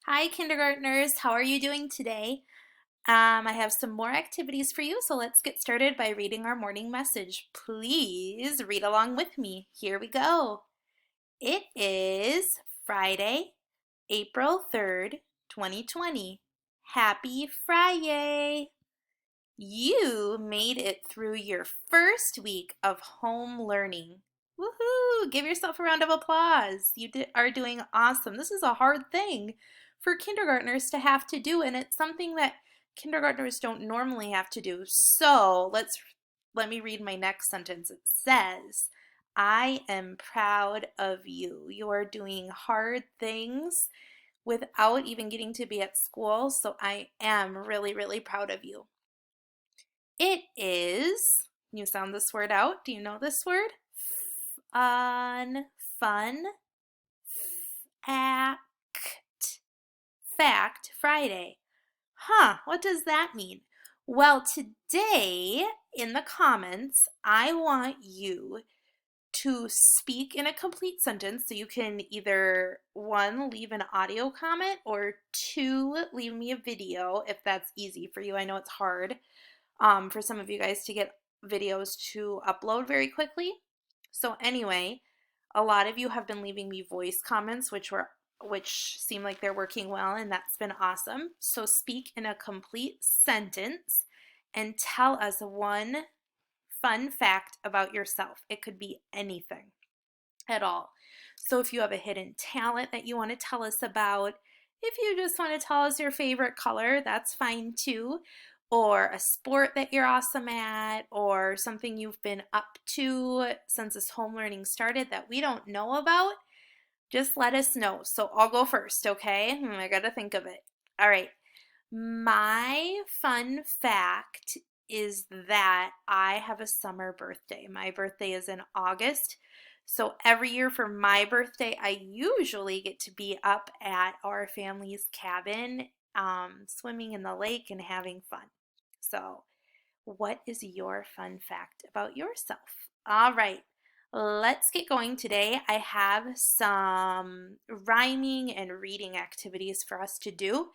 Hi, kindergartners. How are you doing today? I have some more activities for you, so let's get started by reading our morning message. Please read along with me. Here we go. It is Friday, April 3rd, 2020. Happy Friday! You made it through your first week of home learning. Woohoo! Give yourself a round of applause. You are doing awesome. This is a hard thing for kindergartners to have to do, and it's something that kindergartners don't normally have to do. So let me read my next sentence. It says, I am proud of you. You are doing hard things without even getting to be at school, so I am really, really proud of you. It is, you sound this word out. Do you know this word? Fun, fun, fact, fact, Friday. Huh, what does that mean? Well, today in the comments, I want you to speak in a complete sentence. So you can either one, leave an audio comment, or two, leave me a video if that's easy for you. I know it's hard for some of you guys to get videos to upload very quickly. So anyway, a lot of you have been leaving me voice comments, which seem like they're working well, and that's been awesome. So speak in a complete sentence and tell us one fun fact about yourself. It could be anything at all. So if you have a hidden talent that you want to tell us about, if you just want to tell us your favorite color, that's fine too. Or a sport that you're awesome at, or something you've been up to since this home learning started that we don't know about, just let us know. So I'll go first, okay? I gotta think of it. All right. My fun fact is that I have a summer birthday. My birthday is in August. So every year for my birthday, I usually get to be up at our family's cabin, swimming in the lake and having fun. So, what is your fun fact about yourself? All right, let's get going today. I have some rhyming and reading activities for us to do.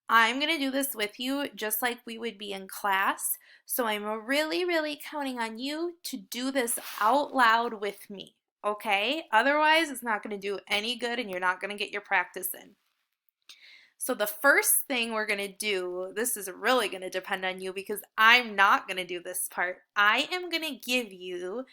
I'm going to do this with you just like we would be in class. So I'm really, really counting on you to do this out loud with me, okay? Otherwise, it's not going to do any good and you're not going to get your practice in. So the first thing we're going to do, this is really going to depend on you because I'm not going to do this part. I am going to give you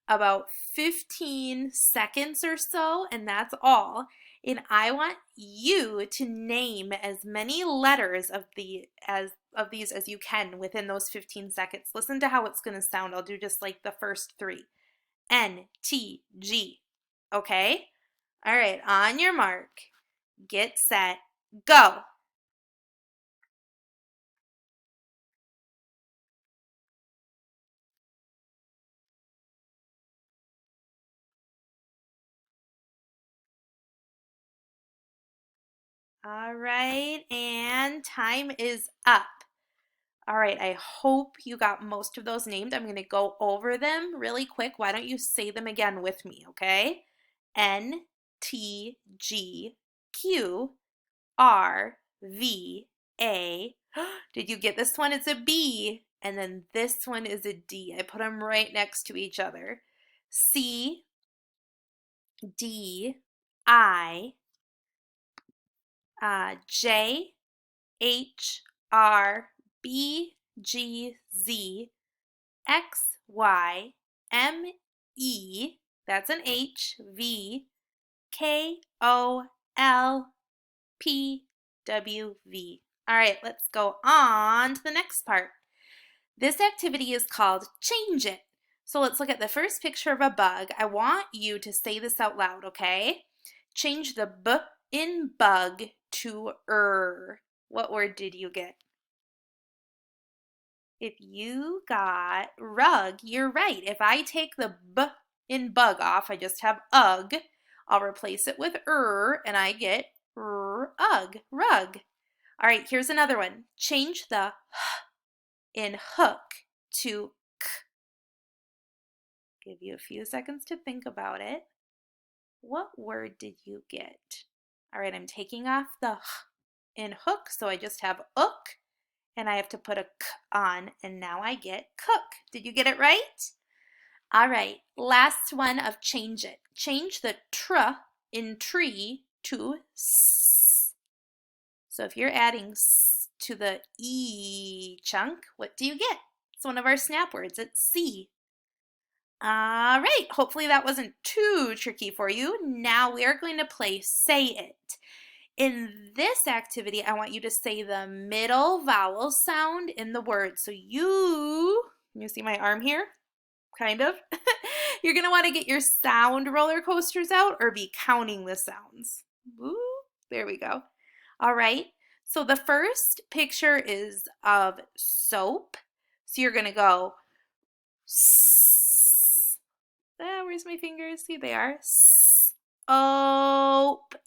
about 15 seconds or so, and that's all. And I want you to name as many letters of these as you can within those 15 seconds. Listen to how it's going to sound. I'll do just like the first three. N, T, G. Okay? All right, on your mark, get set, go. All right, and time is up. All right, I hope you got most of those named. I'm going to go over them really quick. Why don't you say them again with me, okay? N, T, G, Q, R, V, A. Did you get this one? It's a B. And then this one is a D. I put them right next to each other. C, D, I, J, H, R, B, G, Z, X, Y, M, E, that's an H, V, K, O, L, P, W, V. All right, let's go on to the next part. This activity is called Change It. So let's look at the first picture of a bug. I want you to say this out loud, okay? Change the B in bug to What word did you get? If you got rug, you're right. If I take the B in bug off, I just have ugh. I'll replace it with and I get ugh, rug. All right, here's another one. Change the in hook to k. Give you a few seconds to think about it. What word did you get? All right, I'm taking off the in hook, so I just have ook, and I have to put a k on, and now I get cook. Did you get it right? All right, last one of change it. Change the tr in tree to s. So if you're adding s to the e chunk, what do you get? It's one of our snap words. It's see. All right, hopefully that wasn't too tricky for you. Now we are going to play Say It. In this activity, I want you to say the middle vowel sound in the word. So you see my arm here? Kind of. You're going to want to get your sound roller coasters out or be counting the sounds. Woo, there we go. All right. So the first picture is of soap. So you're going to go s. Where's my fingers? See, they are. Soap.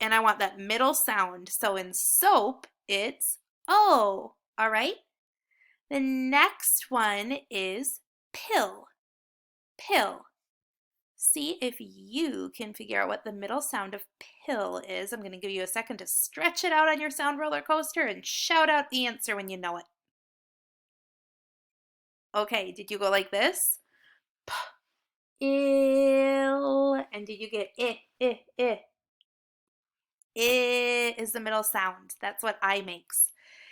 And I want that middle sound. So in soap, it's O. All right. The next one is pill. Pill. See if you can figure out what the middle sound of pill is. I'm going to give you a second to stretch it out on your sound roller coaster and shout out the answer when you know it. Okay, did you go like this? Ill. And did you get I? I is the middle sound. That's what I makes.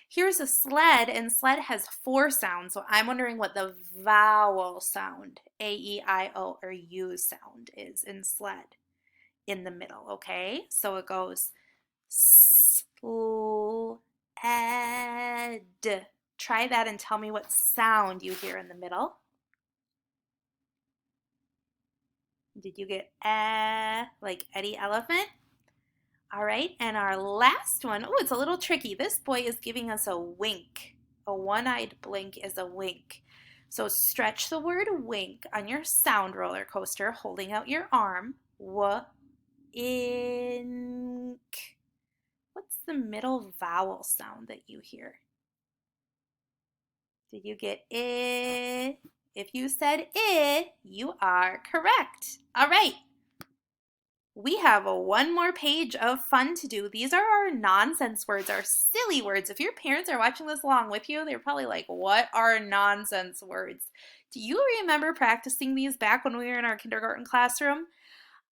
Here's a sled, and sled has 4 sounds, so I'm wondering what the vowel sound, A, E, I, O, or U sound is in sled in the middle, okay? So it goes sled. Try that and tell me what sound you hear in the middle. Did you get like Eddie Elephant? All right, and our last one, oh, it's a little tricky. This boy is giving us a wink. A one-eyed blink is a wink. So stretch the word wink on your sound roller coaster, holding out your arm. W-ink. What's the middle vowel sound that you hear? Did you get I? If you said I, you are correct. All right. We have one more page of fun to do. These are our nonsense words, our silly words. If your parents are watching this along with you, they're probably like, what are nonsense words? Do you remember practicing these back when we were in our kindergarten classroom?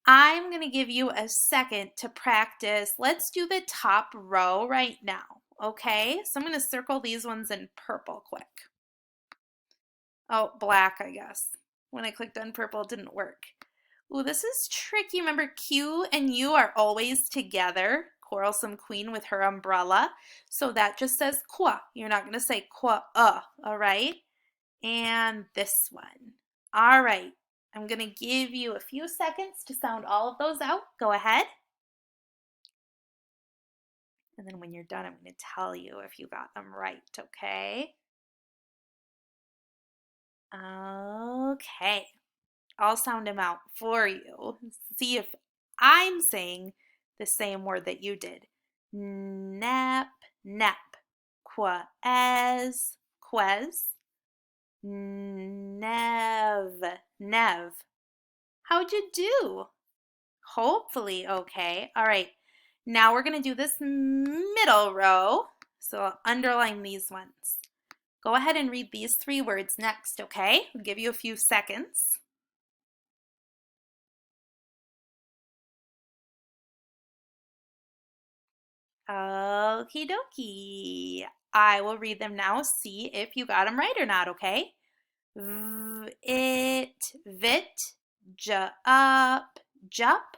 I'm going to give you a second to practice. Let's do the top row right now, okay? So I'm going to circle these ones in purple quick. Oh, black, I guess. When I clicked on purple, it didn't work. Ooh, this is tricky. Remember, Q and U are always together. Quarrelsome Queen with her umbrella. So that just says qua. You're not going to say qua, all right? And this one. All right. I'm going to give you a few seconds to sound all of those out. Go ahead. And then when you're done, I'm going to tell you if you got them right, okay? Okay. I'll sound them out for you. See if I'm saying the same word that you did. Nap, nap. Quaz, quez. Nev, nev. How'd you do? Hopefully okay. All right. Now we're going to do this middle row. So I'll underline these ones. Go ahead and read these 3 words next, okay? I'll give you a few seconds. Okie dokie. I will read them now. See if you got them right or not, okay? It, vit, up, jup,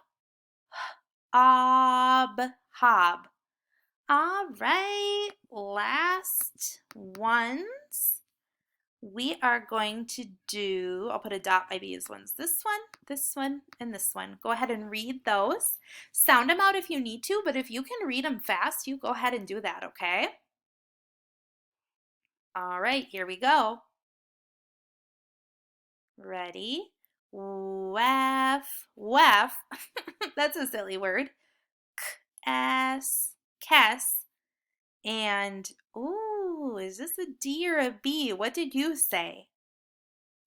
ob, hob. All right, last ones. We are going to do, I'll put a dot by these ones. This one, and this one. Go ahead and read those. Sound them out if you need to, but if you can read them fast, you go ahead and do that, okay? All right, here we go. Ready? Wef, wef. That's a silly word. Kes. And, ooh, is this a D or a B? What did you say?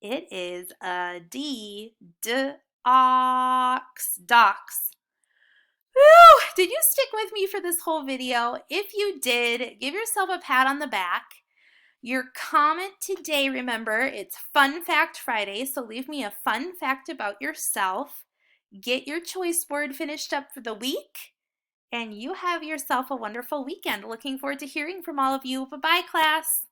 It is a D, dox, dox. Whew, did you stick with me for this whole video? If you did, give yourself a pat on the back. Your comment today, remember, it's Fun Fact Friday, so leave me a fun fact about yourself. Get your choice board finished up for the week, and you have yourself a wonderful weekend. Looking forward to hearing from all of you. Bye-bye, class.